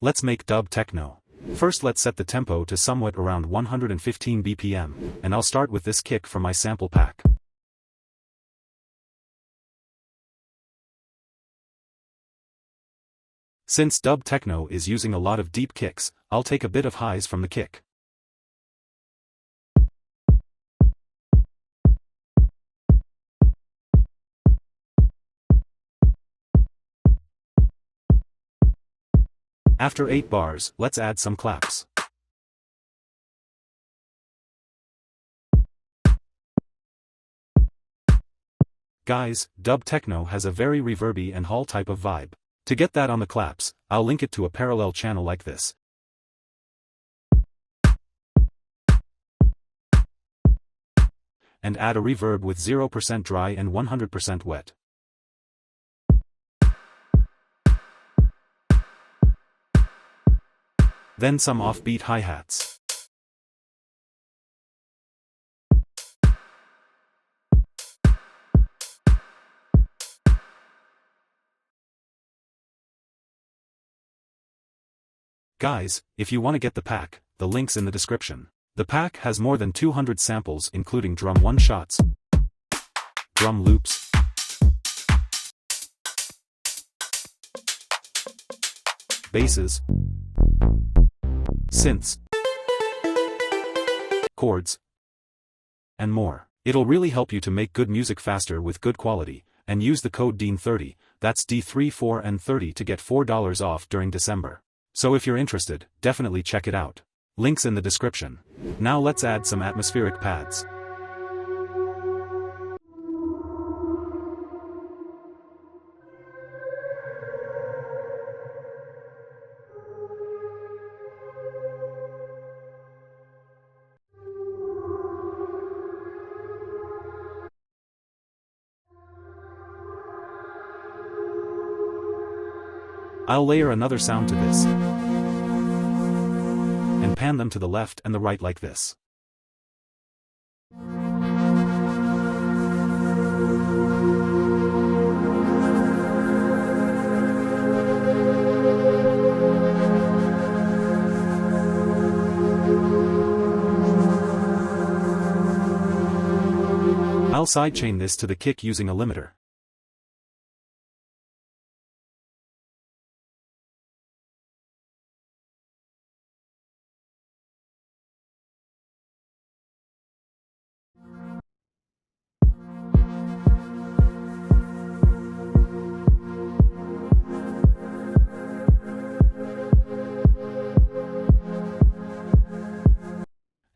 Let's make Dub Techno. First let's set the tempo to somewhat around 115 BPM, and I'll start with this kick from my sample pack. Since Dub Techno is using a lot of deep kicks, I'll take a bit of highs from the kick. After 8 bars, let's add some claps. Guys, Dub Techno has a very reverby and hall type of vibe. To get that on the claps, I'll link it to a parallel channel like this. And add a reverb with 0% dry and 100% wet. Then some offbeat hi-hats. Guys, if you want to get the pack, the link's in the description. The pack has more than 200 samples including drum one-shots, drum loops, basses, synths, chords, and more. It'll really help you to make good music faster with good quality, and use the code DEAN30, that's D34 and 30 to get $4 off during December. So if you're interested, definitely check it out. Links in the description. Now let's add some atmospheric pads. I'll layer another sound to this, and pan them to the left and the right like this. I'll sidechain this to the kick using a limiter.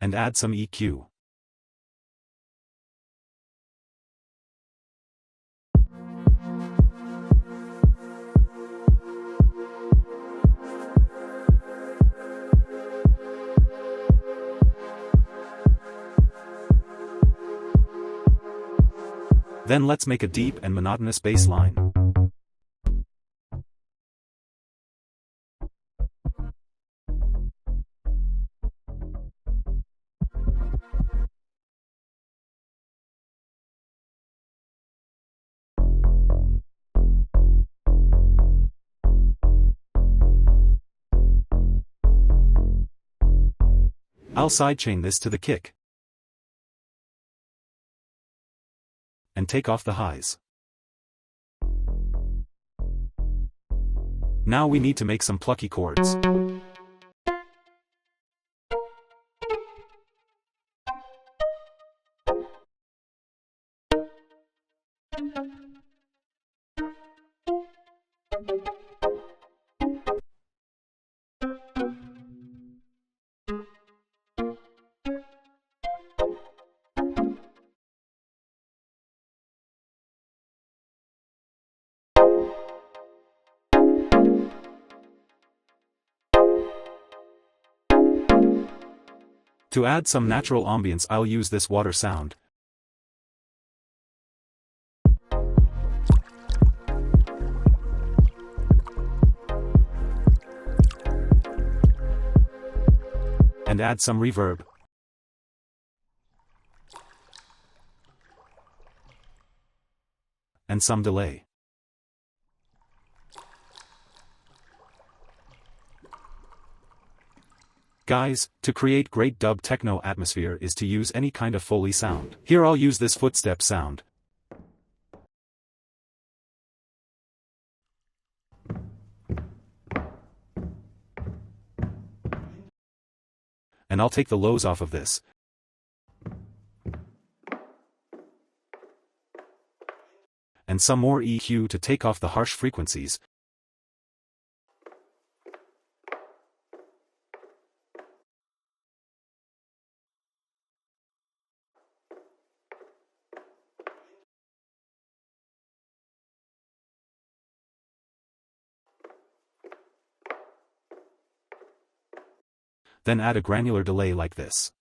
And add some EQ. Then let's make a deep and monotonous bass line. I'll sidechain this to the kick, and take off the highs. Now we need to make some plucky chords. To add some natural ambience, I'll use this water sound. And add some reverb. And some delay. Guys, to create great dub techno atmosphere is to use any kind of Foley sound. Here I'll use this footstep sound. And I'll take the lows off of this. And some more EQ to take off the harsh frequencies. Then add a granular delay like this.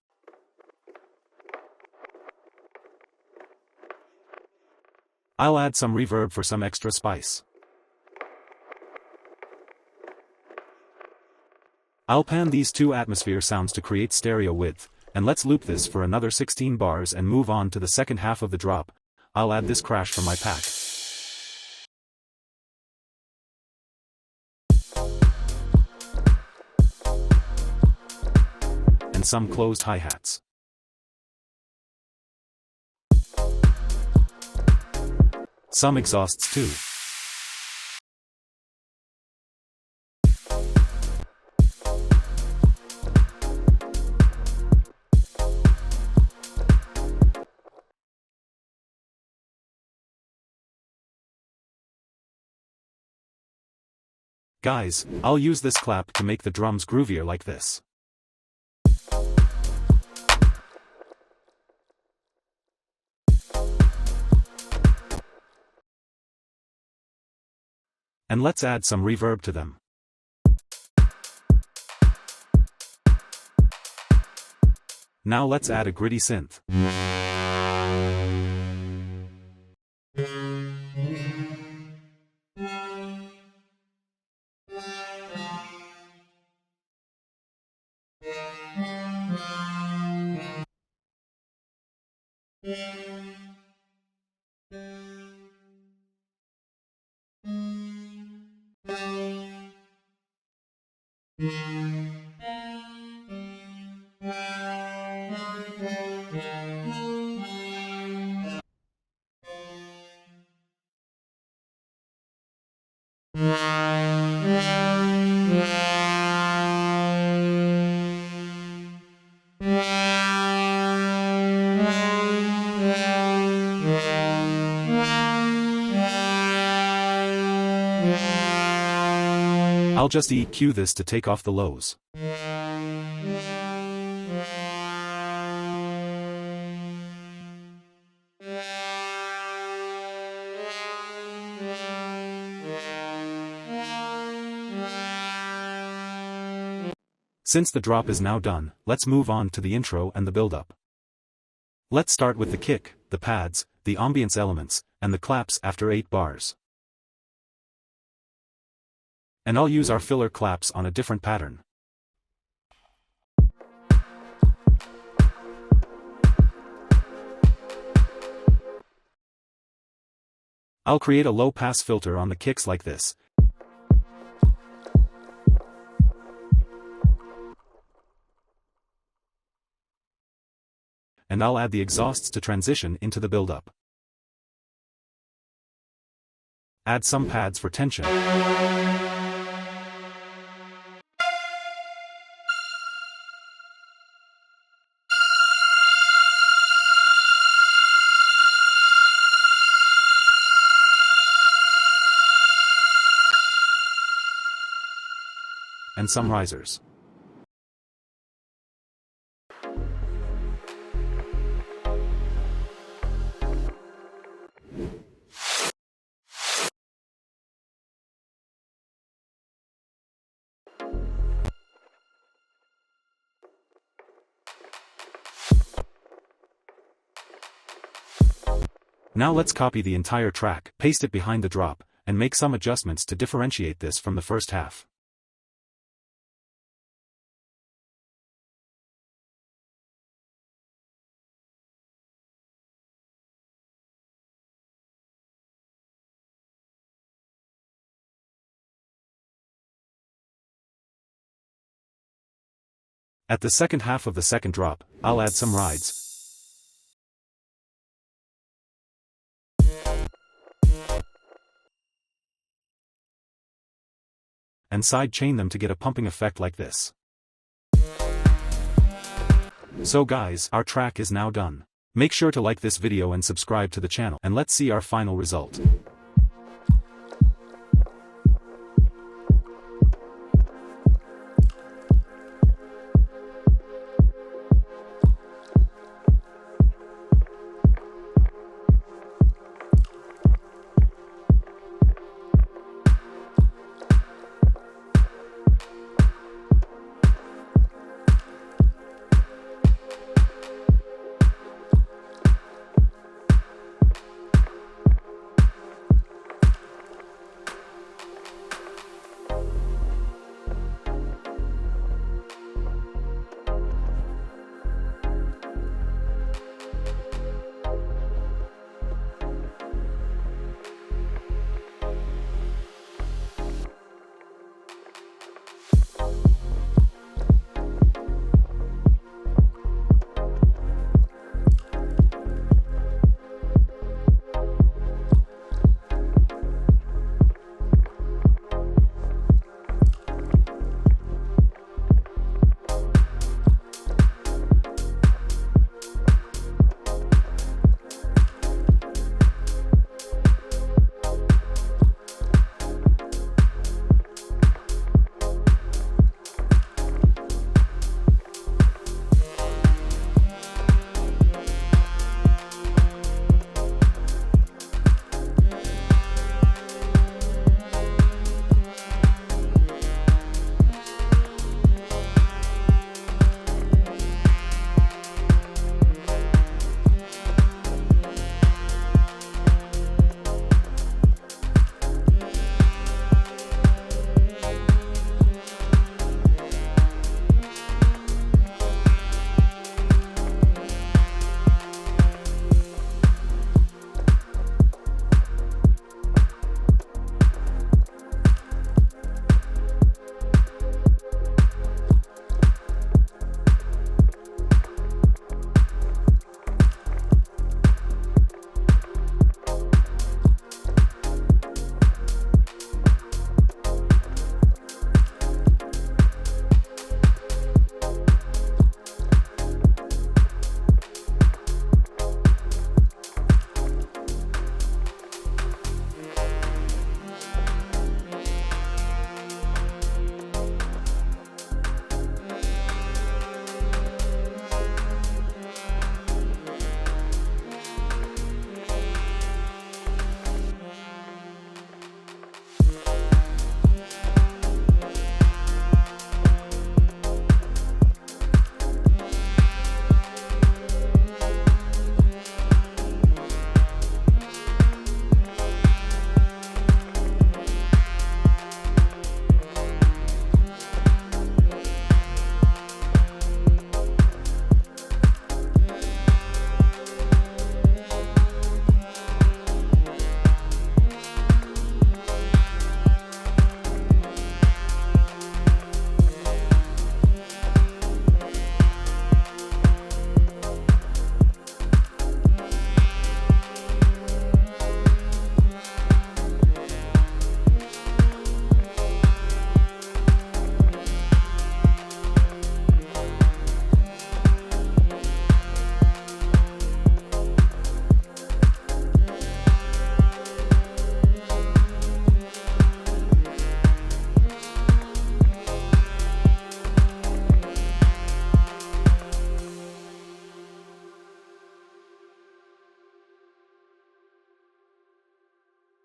I'll add some reverb for some extra spice. I'll pan these two atmosphere sounds to create stereo width, and let's loop this for another 16 bars and move on to the second half of the drop. I'll add this crash from my pack. And some closed hi-hats. Some exhausts too. Guys, I'll use this clap to make the drums groovier like this. And let's add some reverb to them. Now let's add a gritty synth. I'll just EQ this to take off the lows. Since the drop is now done, let's move on to the intro and the build-up. Let's start with the kick, the pads, the ambience elements, and the claps after 8 bars. And I'll use our filler claps on a different pattern. I'll create a low-pass filter on the kicks like this. And I'll add the exhausts to transition into the build-up. Add some pads for tension. And some risers. Now let's copy the entire track, paste it behind the drop, and make some adjustments to differentiate this from the first half. At the second half of the second drop, I'll add some rides. And side chain them to get a pumping effect like this. So guys, our track is now done. Make sure to like this video and subscribe to the channel, and let's see our final result.